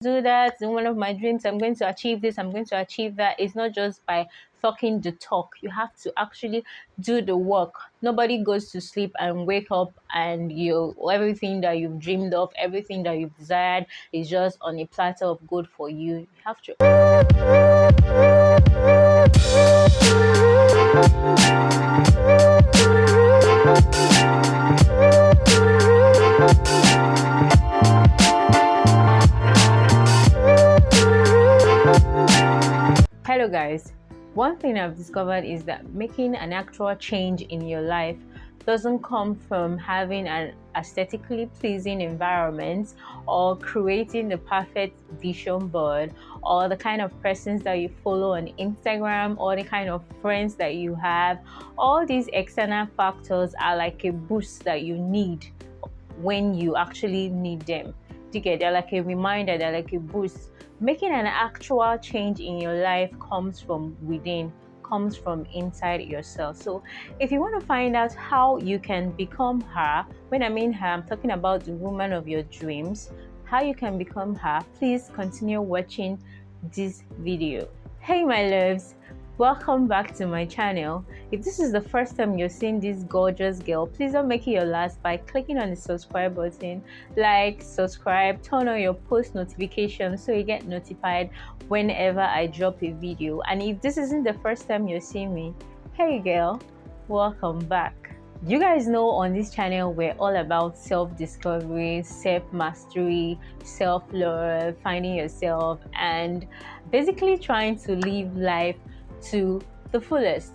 do that, one of my dreams, I'm going to achieve this, I'm going to achieve that. It's not just by talking the talk. You have to actually do the work. Nobody goes to sleep and wake up and everything that you've dreamed of, everything that you've desired is just on a platter of good for you. You have to Hello guys, one thing I've discovered is that making an actual change in your life doesn't come from having an aesthetically pleasing environment or creating the perfect vision board or the kind of persons that you follow on Instagram or the kind of friends that you have. All these external factors are like a boost that you need when you actually need them. They're like a reminder, they're like a boost. Making an actual change in your life comes from within, comes from inside yourself. So if you want to find out how you can become her, when I mean her, I'm talking about the woman of your dreams, how you can become her, please continue watching this video. Hey my loves, welcome back to my channel. If this is the first time you're seeing this gorgeous girl, please don't make it your last by clicking on the subscribe button. Like, subscribe, turn on your post notifications so you get notified whenever I drop a video. And if this isn't the first time you're seeing me, hey girl, welcome back. You guys know on this channel we're all about self-discovery, self-mastery, self-love, finding yourself, and basically trying to live life to the fullest.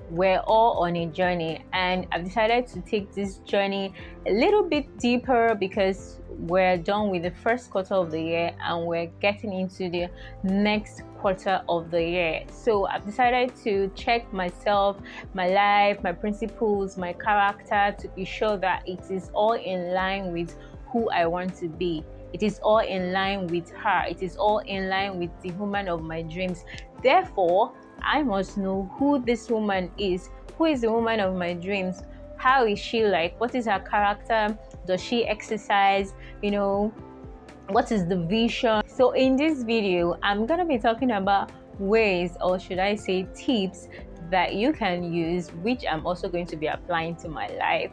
We're all on a journey, and I've decided to take this journey a little bit deeper because we're done with the first quarter of the year and we're getting into the next quarter of the year. So I've decided to check myself, my life, my principles, my character, to be sure that it is all in line with who I want to be. It is all in line with her. It is all in line with the woman of my dreams. Therefore, I must know who this woman is. Who is the woman of my dreams? How is she like? What is her character? Does she exercise? What is the vision? So in this video, I'm going to be talking about ways, or should I say tips, that you can use, which I'm also going to be applying to my life,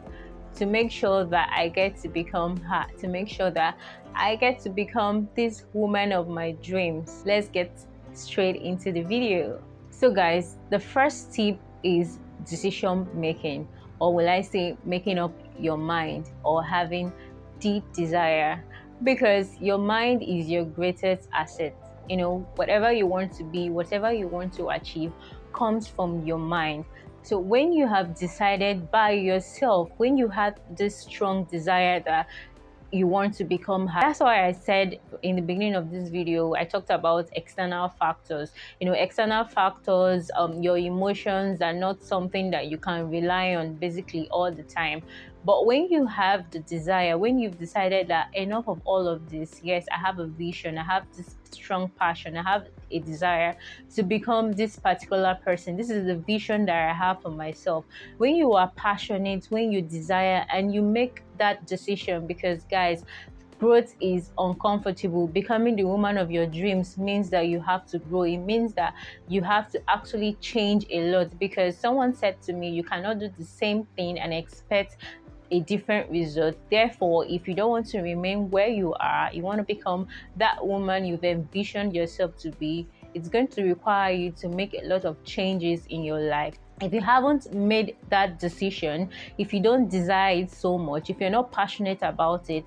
to make sure that I get to become her, to make sure that I get to become this woman of my dreams. Let's get straight into the video. So guys, the first tip is decision making, or will I say making up your mind, or having deep desire, because your mind is your greatest asset. Whatever you want to be, whatever you want to achieve comes from your mind. So when you have decided by yourself, when you have this strong desire that you want to become her. That's why I said in the beginning of this video, I talked about external factors. External factors, your emotions are not something that you can rely on basically all the time. But when you have the desire, when you've decided that enough of all of this, yes, I have a vision, I have this strong passion, I have a desire to become this particular person. This is the vision that I have for myself. When you are passionate, when you desire, and you make that decision, because guys, growth is uncomfortable. Becoming the woman of your dreams means that you have to grow. It means that you have to actually change a lot, because someone said to me, you cannot do the same thing and expect a different result. Therefore, if you don't want to remain where you are, you want to become that woman you've envisioned yourself to be, it's going to require you to make a lot of changes in your life. If you haven't made that decision, if you don't desire it so much, if you're not passionate about it,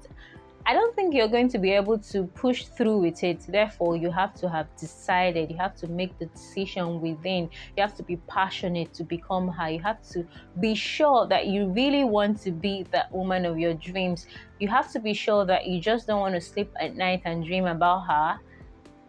I don't think you're going to be able to push through with it. Therefore, you have to have decided, you have to make the decision within. You have to be passionate to become her. You have to be sure that you really want to be that woman of your dreams. You have to be sure that you just don't want to sleep at night and dream about her.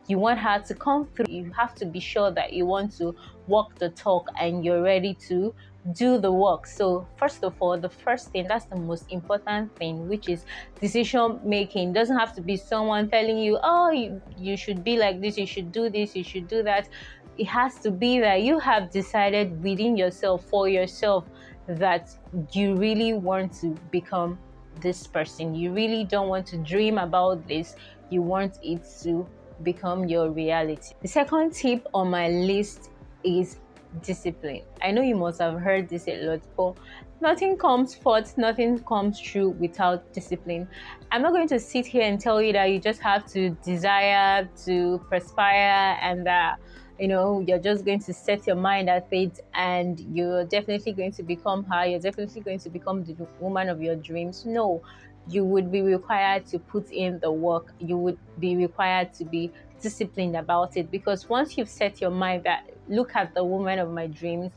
You want her to come through. You have to be sure that you want to walk the talk and you're ready to do the work. So first of all, the first thing, that's the most important thing, which is decision making. It doesn't have to be someone telling you, oh, you should be like this, you should do this, you should do that. It has to be that you have decided within yourself, for yourself, that you really want to become this person. You really don't want to dream about this. You want it to become your reality. The second tip on my list is discipline. I know you must have heard this a lot, but nothing comes forth, nothing comes true without discipline. I'm not going to sit here and tell you that you just have to desire to perspire and that you're just going to set your mind at it and you're definitely going to become her, you're definitely going to become the woman of your dreams. No, you would be required to put in the work. You would be required to be disciplined about it, because once you've set your mind that look at the woman of my dreams,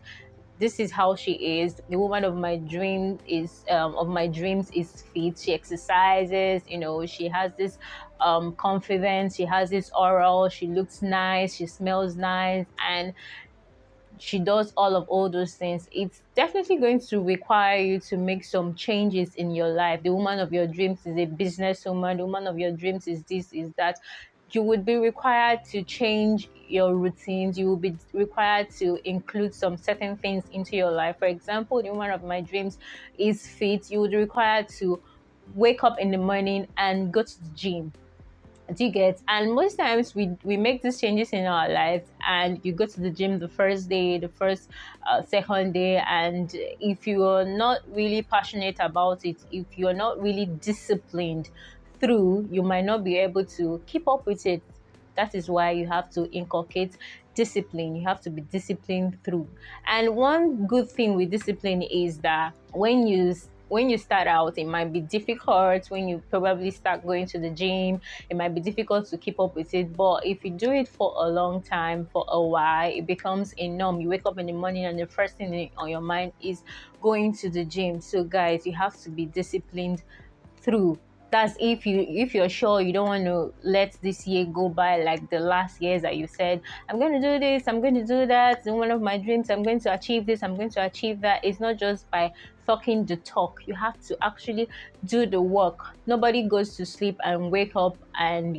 this is how she is. The woman of my dreams is fit. She exercises. She has this confidence. She has this aura. She looks nice. She smells nice, and she does all those things. It's definitely going to require you to make some changes in your life. The woman of your dreams is a businesswoman. The woman of your dreams is this, is that. You would be required to change your routines. You will be required to include some certain things into your life. For example, the woman of my dreams is fit. You would be required to wake up in the morning and go to the gym. Do you get? And most times we make these changes in our lives, and you go to the gym the first day, the first second day, and if you are not really passionate about it, if you're not really disciplined through, you might not be able to keep up with it. That is why you have to inculcate discipline. You have to be disciplined through. And one good thing with discipline is that when you start out, it might be difficult. When you probably start going to the gym, it might be difficult to keep up with it. But if you do it for a long time, for a while, it becomes a norm. You wake up in the morning and the first thing on your mind is going to the gym. So guys, you have to be disciplined through. That's if you're sure you don't want to let this year go by like the last years that you said, I'm going to do this, I'm going to do that, it's one of my dreams, I'm going to achieve this, I'm going to achieve that. It's not just by talking the talk. You have to actually do the work. Nobody goes to sleep and wake up and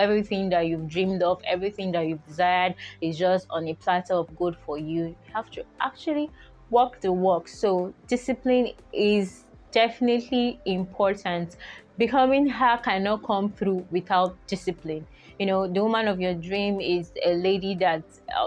everything that you've dreamed of, everything that you've desired is just on a platter of gold for you. You have to actually walk the walk. So discipline is definitely important. Becoming her cannot come through without discipline. The woman of your dream is a lady that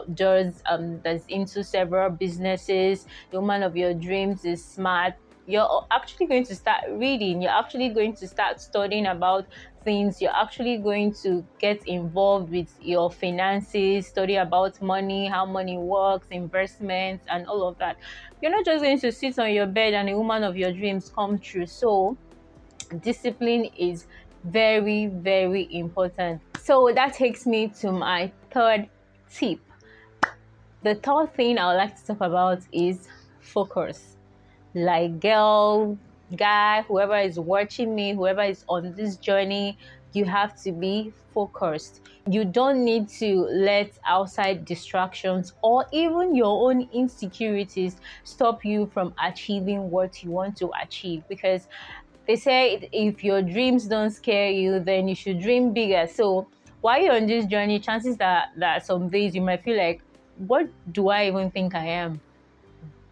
that's into several businesses. The woman of your dreams is smart. You're actually going to start reading. You're actually going to start studying about things. You're actually going to get involved with your finances, study about money, how money works, investments, and all of that. You're not just going to sit on your bed and a woman of your dreams come true. So discipline is very, very important. So that takes me to my third tip. The third thing I would like to talk about is focus. Like, girl, guy, whoever is watching me, whoever is on this journey, you have to be focused. You don't need to let outside distractions or even your own insecurities stop you from achieving what you want to achieve, because they say if your dreams don't scare you, then you should dream bigger. So while you're on this journey, chances that some days you might feel like, what do I even think I am?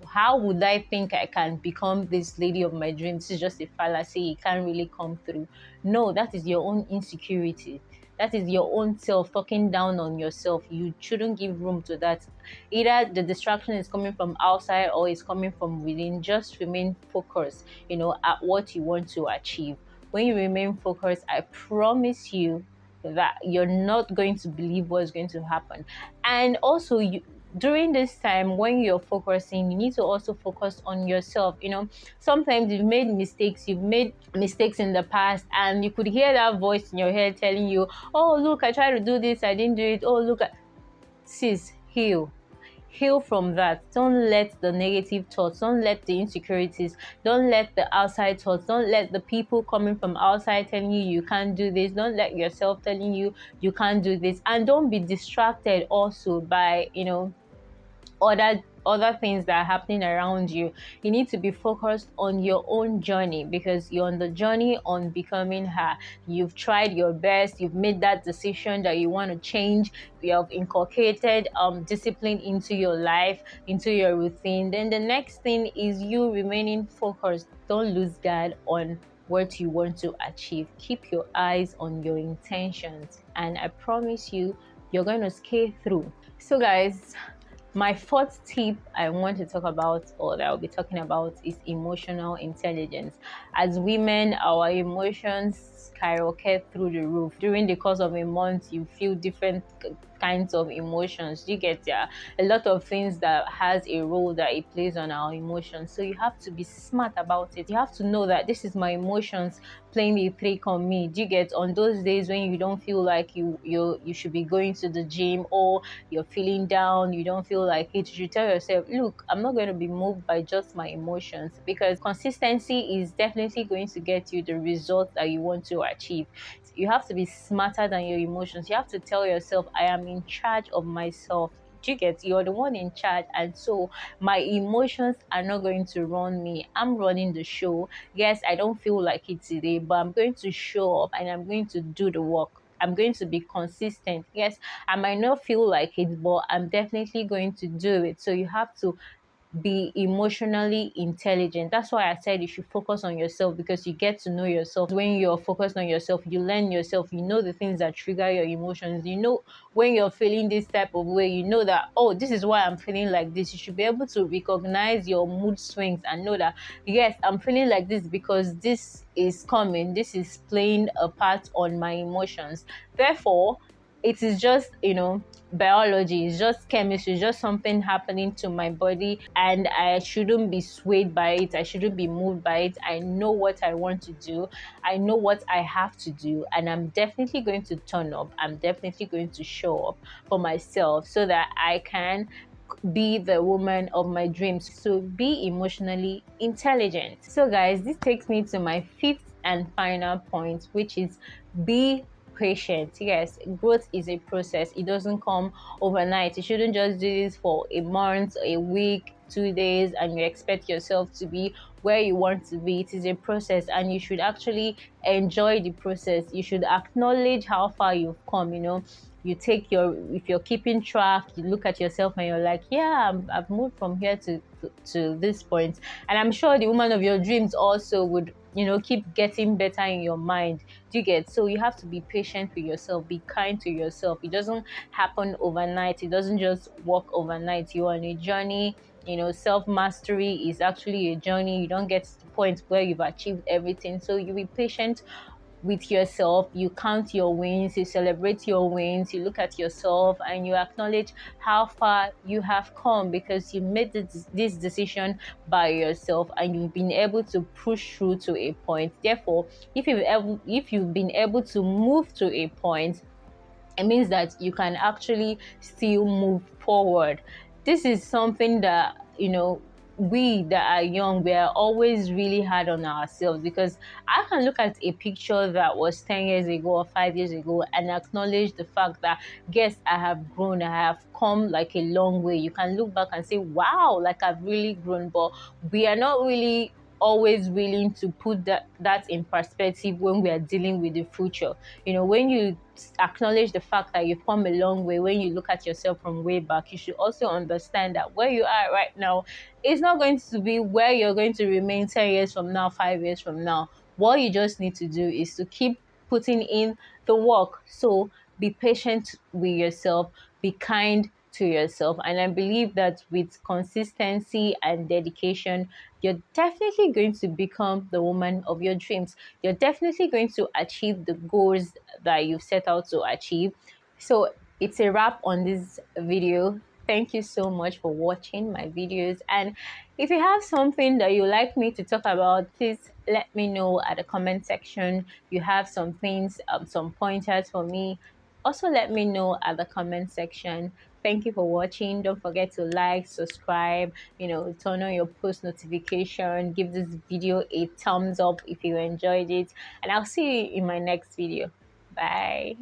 How would I think I can become this lady of my dreams? It's just a fallacy. It can't really come through. No, that is your own insecurity. That is your own self talking down on yourself. You shouldn't give room to that. Either the distraction is coming from outside or it's coming from within. Just remain focused, at what you want to achieve. When you remain focused, I promise you that you're not going to believe what's going to happen. And also, during this time when you're focusing, you need to also focus on yourself. Sometimes you've made mistakes in the past, and you could hear that voice in your head telling you, oh look, I tried to do this, I didn't do it. Oh look, sis, heal from that. Don't let the negative thoughts, don't let the insecurities, don't let the outside thoughts, don't let the people coming from outside telling you can't do this, don't let yourself telling you can't do this. And don't be distracted also by other things that are happening around you. You need to be focused on your own journey, because you're on the journey on becoming her. You've tried your best, you've made that decision that you want to change, you have inculcated discipline into your life, into your routine. Then the next thing is you remaining focused. Don't lose guard on what you want to achieve. Keep your eyes on your intentions, and I promise you, you're going to scale through. So guys, my fourth tip I want to talk about, or that I'll be talking about, is emotional intelligence. As women, our emotions skyrocket through the roof. During the course of a month, you feel different kinds of emotions. You get, yeah, a lot of things that has a role that it plays on our emotions. So you have to be smart about it. You have to know that this is my emotions playing a trick on me. Do you get, on those days when you don't feel like you should be going to the gym, or you're feeling down, you don't feel like it, you should tell yourself, look, I'm not going to be moved by just my emotions, because consistency is definitely going to get you the result that you want to achieve. You have to be smarter than your emotions. You have to tell yourself, I am in charge of myself. Do you get, you're the one in charge, and so my emotions are not going to run me. I'm running the show. Yes, I don't feel like it today, but I'm going to show up and I'm going to do the work. I'm going to be consistent. Yes, I might not feel like it, but I'm definitely going to do it. So you have to be emotionally intelligent. That's why I said you should focus on yourself, because you get to know yourself. When you're focused on yourself, you learn yourself, you know the things that trigger your emotions. You know when you're feeling this type of way, you know that, oh, this is why I'm feeling like this. You should be able to recognize your mood swings and know that, yes, I'm feeling like this because this is coming, this is playing a part on my emotions. Therefore, it is just, biology, it's just chemistry, it's just something happening to my body, and I shouldn't be swayed by it, I shouldn't be moved by it. I know what I want to do, I know what I have to do, and I'm definitely going to turn up, I'm definitely going to show up for myself so that I can be the woman of my dreams. So be emotionally intelligent. So guys, this takes me to my fifth and final point, which is be patient. Yes, growth is a process. It doesn't come overnight. You shouldn't just do this for a month, a week, 2 days, and you expect yourself to be where you want to be. It is a process, and you should actually enjoy the process. You should acknowledge how far you've come. You take your, if you're keeping track, you look at yourself and you're like, yeah, I've moved from here to this point. And I'm sure the woman of your dreams also would, keep getting better in your mind. Do you get? So you have to be patient with yourself, be kind to yourself. It doesn't happen overnight, it doesn't just work overnight. You're on a journey. Self-mastery is actually a journey. You don't get to the point where you've achieved everything, so you be patient with yourself. You count your wins, you celebrate your wins, you look at yourself and you acknowledge how far you have come, because you made this decision by yourself and you've been able to push through to a point. Therefore, if you've been able to move to a point, it means that you can actually still move forward. This is something that, we that are young, we are always really hard on ourselves, because I can look at a picture that was 10 years ago or 5 years ago and acknowledge the fact that, yes, I have grown, I have come like a long way. You can look back and say, wow, like I've really grown, but we are not really always willing to put that in perspective when we are dealing with the future. When you acknowledge the fact that you've come a long way, when you look at yourself from way back, you should also understand that where you are right now is not going to be where you're going to remain 10 years from now, 5 years from now. What you just need to do is to keep putting in the work. So be patient with yourself, be kind to yourself, and I believe that with consistency and dedication, you're definitely going to become the woman of your dreams. You're definitely going to achieve the goals that you've set out to achieve. So it's a wrap on this video. Thank you so much for watching my videos, and if you have something that you like me to talk about, please let me know at the comment section. You have some things, some pointers for me, also let me know at the comment section. Thank you for watching. Don't forget to like, subscribe, turn on your post notification, give this video a thumbs up if you enjoyed it, and I'll see you in my next video. Bye.